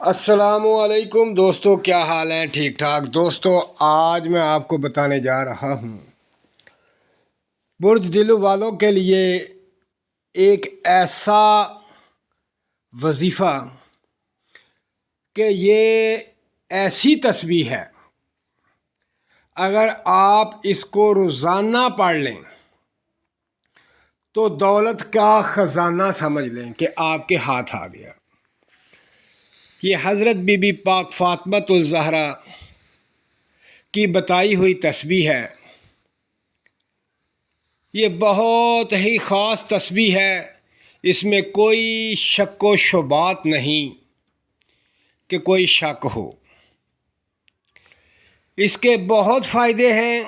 السلام علیکم دوستو، کیا حال ہے؟ ٹھیک ٹھاک دوستو، آج میں آپ کو بتانے جا رہا ہوں برج دل والوں کے لیے ایک ایسا وظیفہ کہ یہ ایسی تسبیح ہے، اگر آپ اس کو روزانہ پڑھ لیں تو دولت کا خزانہ سمجھ لیں کہ آپ کے ہاتھ آ گیا۔ یہ حضرت بی بی پاک فاطمۃ الزہرا کی بتائی ہوئی تسبیح ہے۔ یہ بہت ہی خاص تسبیح ہے، اس میں کوئی شک و شبہات نہیں کہ کوئی شک ہو۔ اس کے بہت فائدے ہیں۔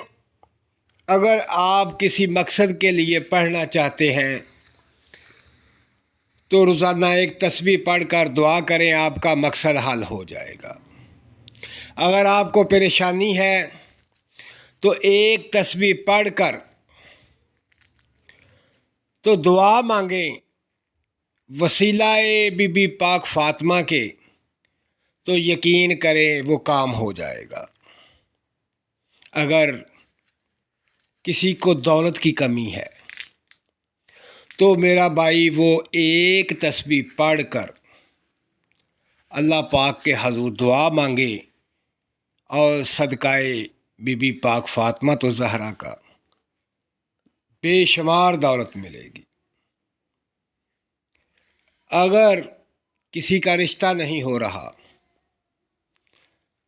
اگر آپ کسی مقصد کے لیے پڑھنا چاہتے ہیں تو روزانہ ایک تسبیح پڑھ کر دعا کریں، آپ کا مقصد حل ہو جائے گا۔ اگر آپ کو پریشانی ہے تو ایک تسبیح پڑھ کر تو دعا مانگیں وسیلہ بی بی پاک فاطمہ کے، تو یقین کریں وہ کام ہو جائے گا۔ اگر کسی کو دولت کی کمی ہے تو میرا بھائی وہ ایک تسبیح پڑھ کر اللہ پاک کے حضور دعا مانگے اور صدقہ بی بی پاک فاطمہ الزہرا کا بے شمار دولت ملے گی۔ اگر کسی کا رشتہ نہیں ہو رہا،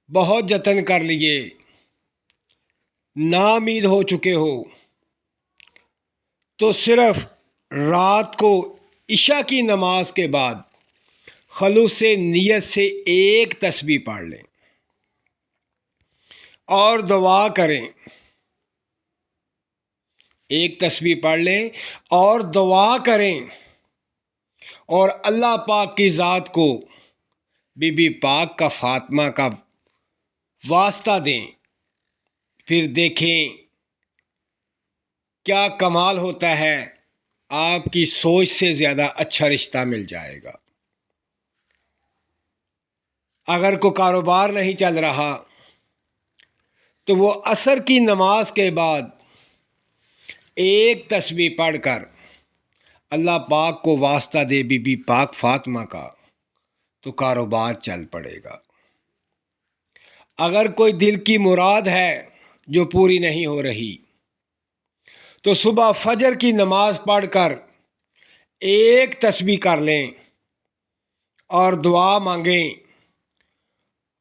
بہت جتن کر لیے، ناامید ہو چکے ہو، تو صرف رات کو عشاء کی نماز کے بعد خلوص نیت سے ایک تسبیح پڑھ لیں اور دعا کریں۔ ایک تسبیح پڑھ لیں اور دعا کریں اور اللہ پاک کی ذات کو بی بی پاک کا فاطمہ کا واسطہ دیں، پھر دیکھیں کیا کمال ہوتا ہے، آپ کی سوچ سے زیادہ اچھا رشتہ مل جائے گا۔ اگر کوئی کاروبار نہیں چل رہا تو وہ عصر کی نماز کے بعد ایک تسبیح پڑھ کر اللہ پاک کو واسطہ دے بی بی پاک فاطمہ کا، تو کاروبار چل پڑے گا۔ اگر کوئی دل کی مراد ہے جو پوری نہیں ہو رہی تو صبح فجر کی نماز پڑھ کر ایک تسبیح کر لیں اور دعا مانگیں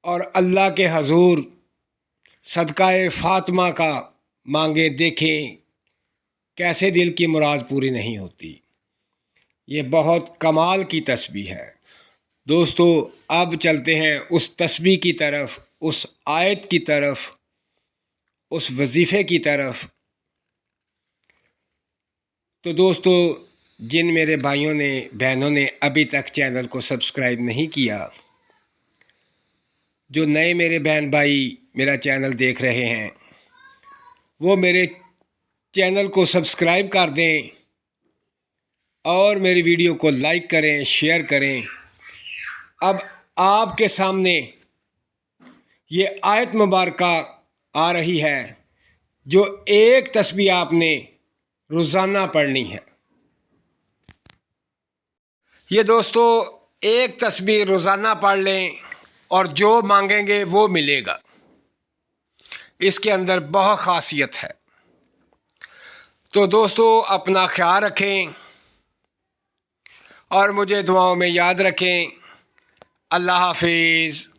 اور اللہ کے حضور صدقہ فاطمہ کا مانگے، دیکھیں کیسے دل کی مراد پوری نہیں ہوتی۔ یہ بہت کمال کی تسبیح ہے دوستو۔ اب چلتے ہیں اس تسبیح کی طرف، اس آیت کی طرف، اس وظیفے کی طرف۔ تو دوستو، جن میرے بھائیوں نے بہنوں نے ابھی تک چینل کو سبسکرائب نہیں کیا، جو نئے میرے بہن بھائی میرا چینل دیکھ رہے ہیں، وہ میرے چینل کو سبسکرائب کر دیں اور میری ویڈیو کو لائک کریں، شیئر کریں۔ اب آپ کے سامنے یہ آیت مبارکہ آ رہی ہے، جو ایک تسبیح آپ نے روزانہ پڑھنی ہے۔ یہ دوستو، ایک تسبیح روزانہ پڑھ لیں اور جو مانگیں گے وہ ملے گا۔ اس کے اندر بہت خاصیت ہے۔ تو دوستو، اپنا خیال رکھیں اور مجھے دعاؤں میں یاد رکھیں۔ اللہ حافظ۔